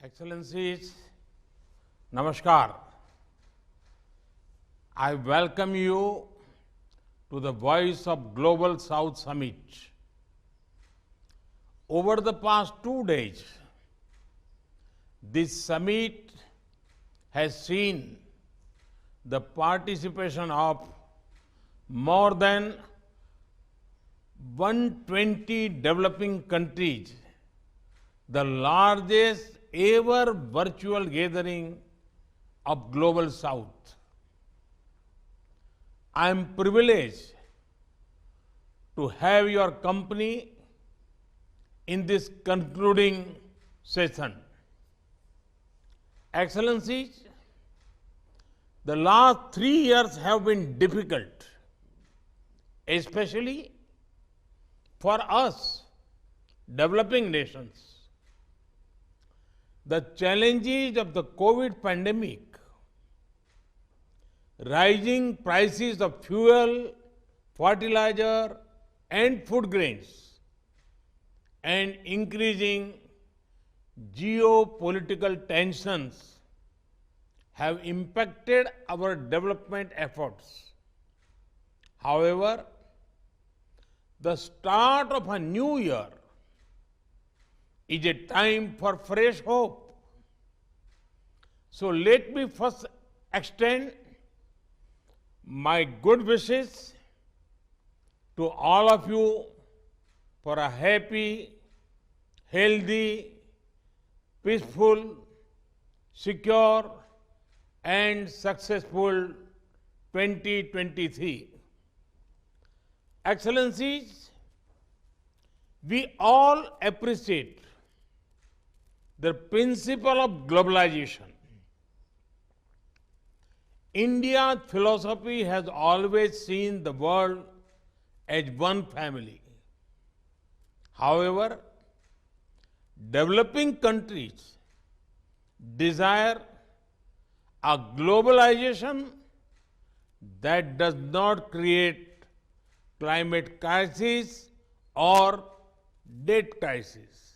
Excellencies, Namaskar. I welcome you to the Voice of Global South Summit. Over the past 2 days, this summit has seen the participation of more than 120 developing countries, the largest ever virtual gathering of Global South. I am privileged to have your company in this concluding session. Excellencies, the last 3 years have been difficult, especially for us, developing nations. The challenges of the COVID pandemic, rising prices of fuel, fertilizer, and food grains, and increasing geopolitical tensions have impacted our development efforts. However, the start of a new year is a time for fresh hope. So let me first extend my good wishes to all of you for a happy, healthy, peaceful, secure, and successful 2023. Excellencies, we all appreciate the principle of globalization. India's philosophy has always seen the world as one family. However, developing countries desire a globalization that does not create climate crisis or debt crisis.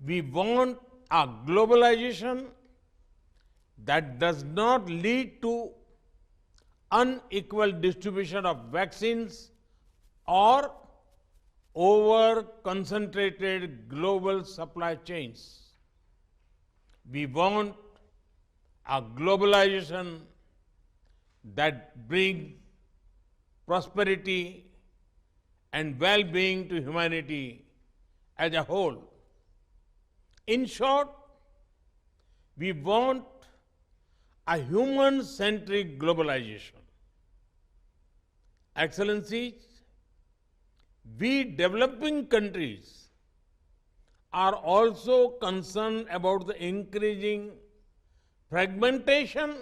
We want a globalization that does not lead to unequal distribution of vaccines or over-concentrated global supply chains. We want a globalization that brings prosperity and well-being to humanity as a whole. In short, we want a human-centric globalization. Excellencies, we developing countries are also concerned about the increasing fragmentation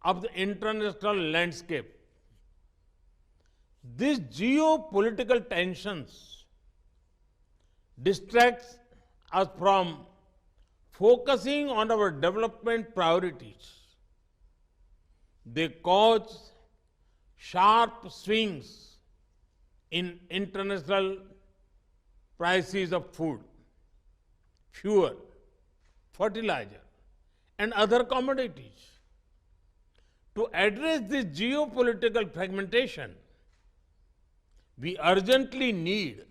of the international landscape. These geopolitical tensions distracts us from focusing on our development priorities. They cause sharp swings in international prices of food, fuel, fertilizer, and other commodities. To address this geopolitical fragmentation, we urgently need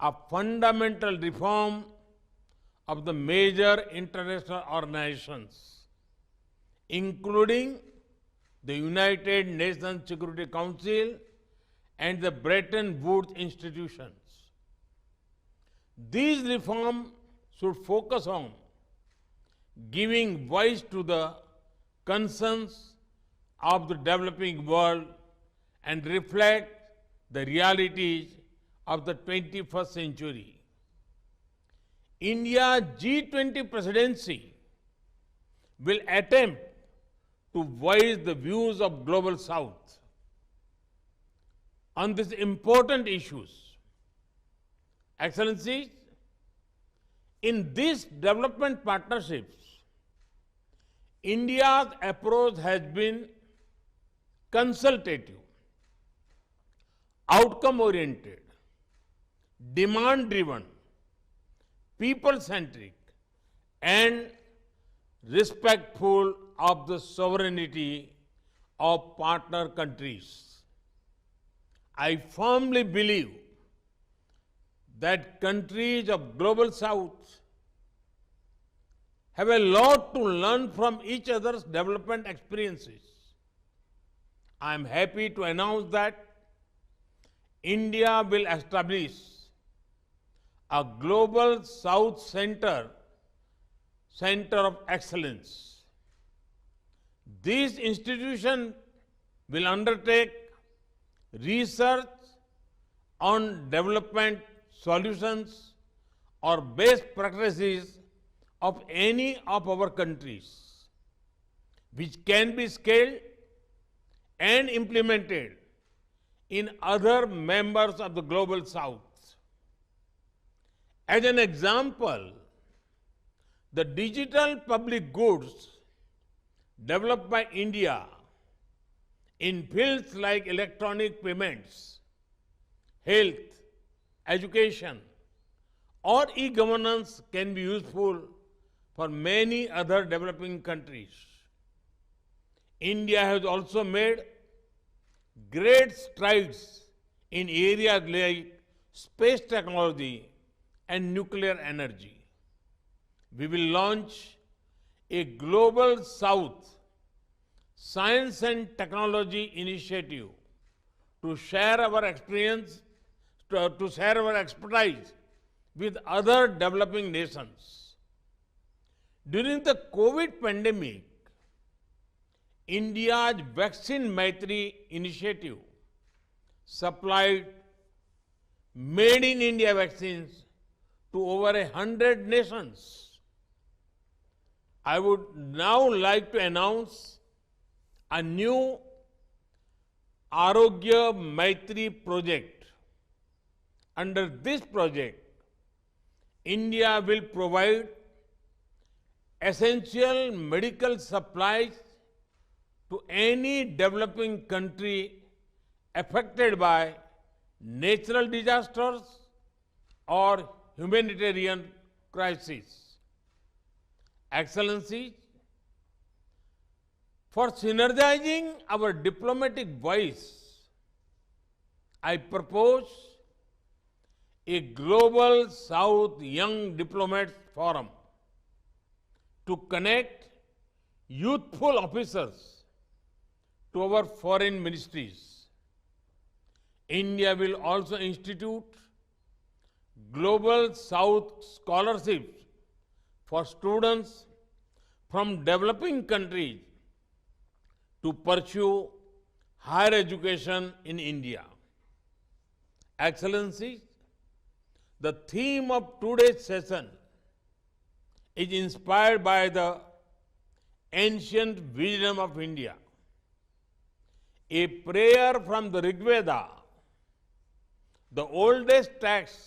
a fundamental reform of the major international organizations, including the United Nations Security Council and the Bretton Woods institutions. These reforms should focus on giving voice to the concerns of the developing world and reflect the realities of the 21st century. India's G20 presidency will attempt to voice the views of Global South on these important issues. Excellencies, in these development partnerships, India's approach has been consultative, outcome-oriented, demand-driven, people-centric, and respectful of the sovereignty of partner countries. I firmly believe that countries of Global South have a lot to learn from each other's development experiences. I am happy to announce that India will establish a Global South Center of Excellence. This institution will undertake research on development solutions or best practices of any of our countries, which can be scaled and implemented in other members of the Global South. As an example, the digital public goods developed by India in fields like electronic payments, health, education, or e-governance can be useful for many other developing countries. India has also made great strides in areas like space technology and nuclear energy. We will launch a Global South Science and Technology Initiative to share our experience, to share our expertise with other developing nations. During the COVID pandemic, India's Vaccine Maitri initiative supplied made in India vaccines to over 100 nations. I would now like to announce a new Arogya Maitri project. Under this project, India will provide essential medical supplies to any developing country affected by natural disasters or humanitarian crises. Excellencies, for synergizing our diplomatic voice, I propose a Global South Young Diplomats Forum to connect youthful officers to our foreign ministries. India will also institute Global South scholarships for students from developing countries to pursue higher education in India. Excellencies, the theme of today's session is inspired by the ancient wisdom of India. A prayer from the Rig Veda, the oldest text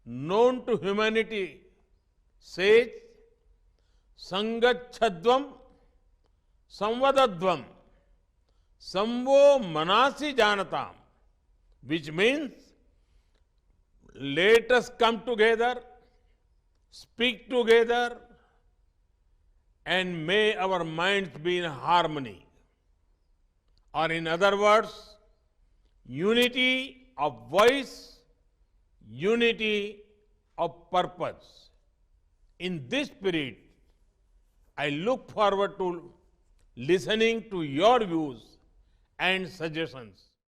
known to humanity, says, Sangachhadvam Samvadadvam Samvo Manasi Janatam, which means, let us come together, speak together, and may our minds be in harmony. Or in other words, unity of voice, unity of purpose. In this spirit, I look forward to listening to your views and suggestions.